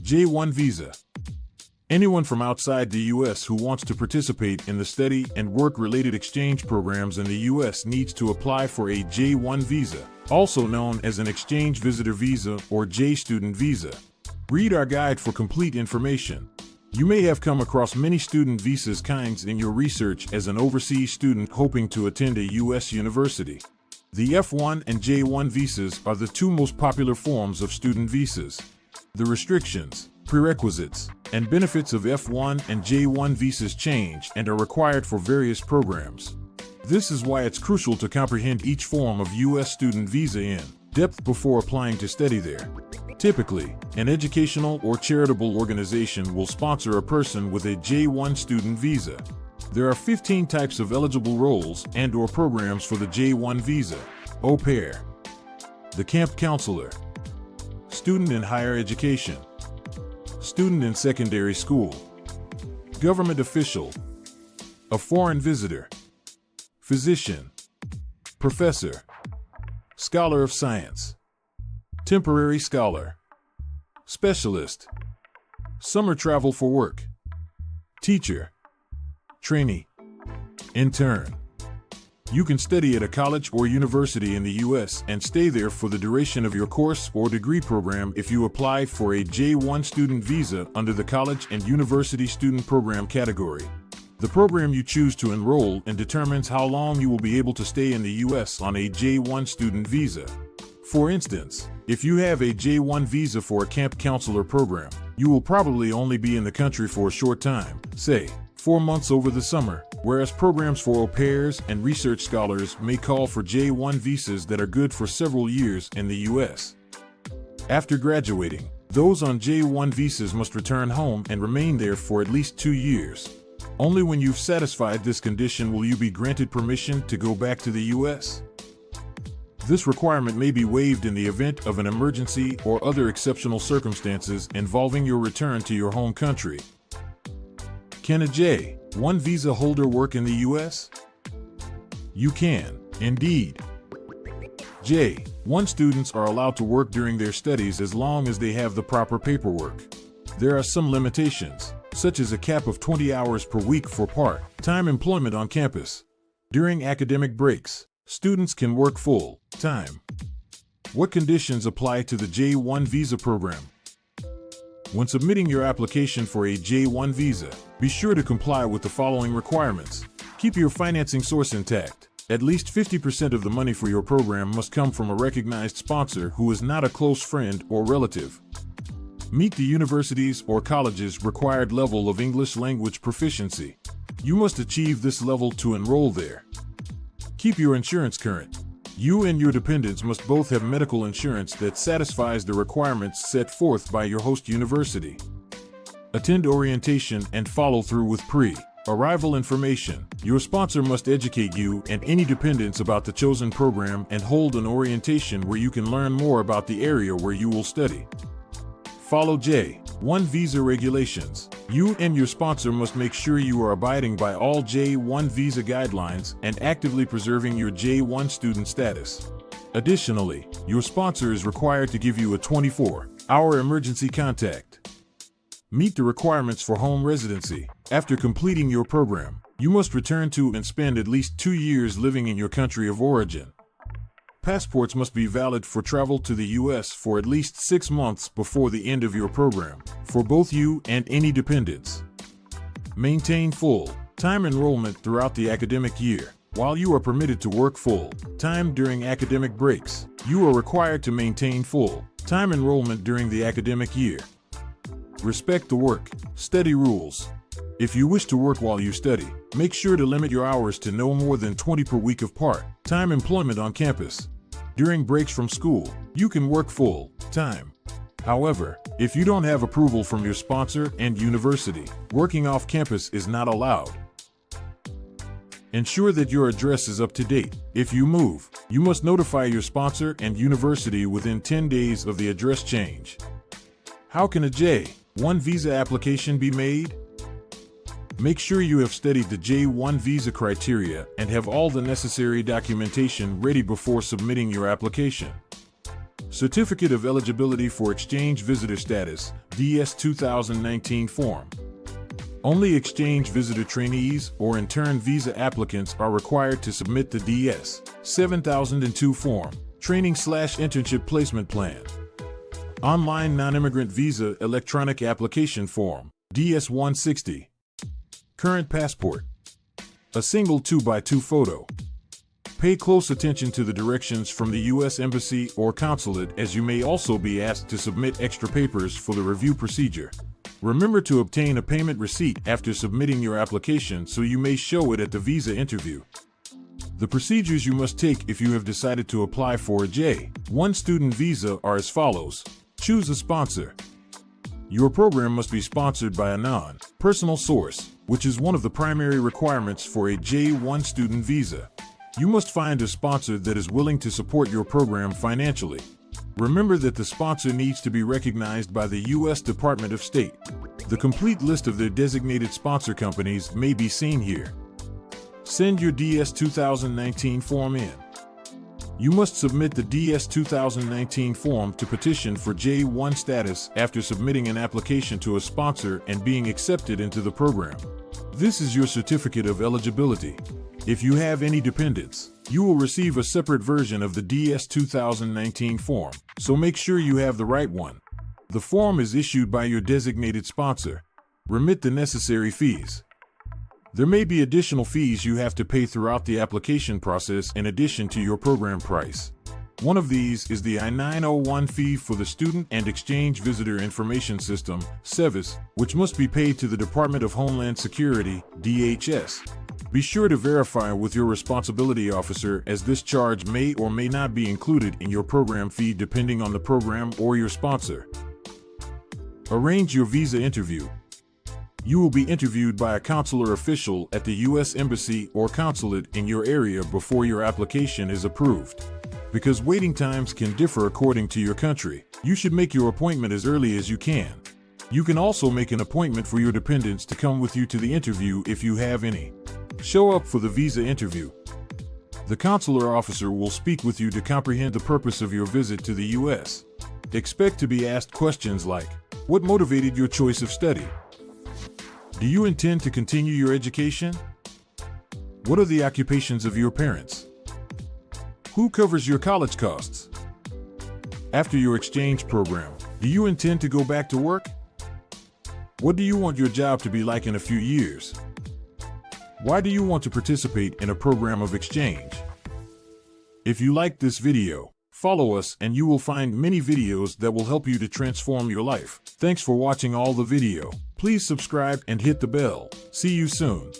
J-1 visa. Anyone from outside the U.S. who wants to participate in the study and work-related exchange programs in the U.S. needs to apply for a J-1 visa, also known as an exchange visitor visa or J-student visa. Read our guide for complete information. You may have come across many student visas kinds in your research as an overseas student hoping to attend a U.S. university. The F-1 and J-1 visas are the two most popular forms of student visas. The restrictions, prerequisites, and benefits of F-1 and J-1 visas change and are required for various programs. This is why it's crucial to comprehend each form of U.S. student visa in depth before applying to study there. Typically, an educational or charitable organization will sponsor a person with a J-1 student visa. There are 15 types of eligible roles and/or programs for the J-1 visa. Au pair, the camp counselor, student in higher education, student in secondary school, government official, a foreign visitor, physician, professor, scholar of science, temporary scholar, specialist, summer travel for work, teacher, trainee, intern. You can study at a college or university in the U.S. and stay there for the duration of your course or degree program if you apply for a J-1 student visa under the college and university student program category. The program you choose to enroll in determines how long you will be able to stay in the U.S. on a J-1 student visa. For instance, if you have a J-1 visa for a camp counselor program, you will probably only be in the country for a short time, say, 4 months over the summer, whereas programs for au pairs and research scholars may call for J-1 visas that are good for several years in the U.S. After graduating, those on J-1 visas must return home and remain there for at least 2 years. Only when you've satisfied this condition will you be granted permission to go back to the U.S. This requirement may be waived in the event of an emergency or other exceptional circumstances involving your return to your home country. Can a J-1 visa holder work in the U.S.? You can, indeed. J-1 students are allowed to work during their studies as long as they have the proper paperwork. There are some limitations, such as a cap of 20 hours per week for part-time employment on campus. During academic breaks, students can work full-time. What conditions apply to the J-1 visa program? When submitting your application for a J-1 visa, be sure to comply with the following requirements. Keep your financing source intact. At least 50% of the money for your program must come from a recognized sponsor who is not a close friend or relative. Meet the university's or college's required level of English language proficiency. You must achieve this level to enroll there. Keep your insurance current. You and your dependents must both have medical insurance that satisfies the requirements set forth by your host university. Attend orientation and follow through with pre-arrival information. Your sponsor must educate you and any dependents about the chosen program and hold an orientation where you can learn more about the area where you will study. Follow J-1 visa regulations. You and your sponsor must make sure you are abiding by all J-1 visa guidelines and actively preserving your J-1 student status. Additionally, your sponsor is required to give you a 24-hour emergency contact. Meet the requirements for home residency. After completing your program, you must return to and spend at least 2 years living in your country of origin. Passports must be valid for travel to the U.S. for at least 6 months before the end of your program, for both you and any dependents. Maintain full-time enrollment throughout the academic year. While you are permitted to work full-time during academic breaks, you are required to maintain full-time enrollment during the academic year. Respect the work-study rules. If you wish to work while you study, make sure to limit your hours to no more than 20 per week of part-time employment on campus. During breaks from school, you can work full-time. However, if you don't have approval from your sponsor and university, working off campus is not allowed. Ensure that your address is up to date. If you move, you must notify your sponsor and university within 10 days of the address change. How can a J-1 visa application be made? Make sure you have studied the J-1 visa criteria and have all the necessary documentation ready before submitting your application. Certificate of Eligibility for Exchange Visitor Status, DS 2019 form. Only exchange visitor trainees or intern visa applicants are required to submit the DS 7002 form, Training/Internship Placement Plan. Online non-immigrant visa electronic application form, DS 160. Current passport. A single 2x2 photo. Pay close attention to the directions from the U.S. Embassy or Consulate, as you may also be asked to submit extra papers for the review procedure. Remember to obtain a payment receipt after submitting your application so you may show it at the visa interview. The procedures you must take if you have decided to apply for a J-1 student visa are as follows. Choose a sponsor. Your program must be sponsored by a non-personal source, which is one of the primary requirements for a J-1 student visa. You must find a sponsor that is willing to support your program financially. Remember that the sponsor needs to be recognized by the U.S. Department of State. The complete list of their designated sponsor companies may be seen here. Send your DS 2019 form in. You must submit the DS 2019 form to petition for J-1 status after submitting an application to a sponsor and being accepted into the program. This is your certificate of eligibility. If you have any dependents, you will receive a separate version of the DS 2019 form, so make sure you have the right one. The form is issued by your designated sponsor. Remit the necessary fees. There may be additional fees you have to pay throughout the application process in addition to your program price. One of these is the I-901 fee for the Student and Exchange Visitor Information System, SEVIS, which must be paid to the Department of Homeland Security, DHS. Be sure to verify with your responsibility officer, as this charge may or may not be included in your program fee depending on the program or your sponsor. Arrange your visa interview. You will be interviewed by a consular official at the U.S. Embassy or Consulate in your area before your application is approved. Because waiting times can differ according to your country, you should make your appointment as early as you can. You can also make an appointment for your dependents to come with you to the interview if you have any. Show up for the visa interview. The consular officer will speak with you to comprehend the purpose of your visit to the U.S. Expect to be asked questions like, what motivated your choice of study? Do you intend to continue your education? What are the occupations of your parents? Who covers your college costs? After your exchange program, do you intend to go back to work? What do you want your job to be like in a few years? Why do you want to participate in a program of exchange? If you liked this video, follow us and you will find many videos that will help you to transform your life. Thanks for watching all the video. Please subscribe and hit the bell. See you soon.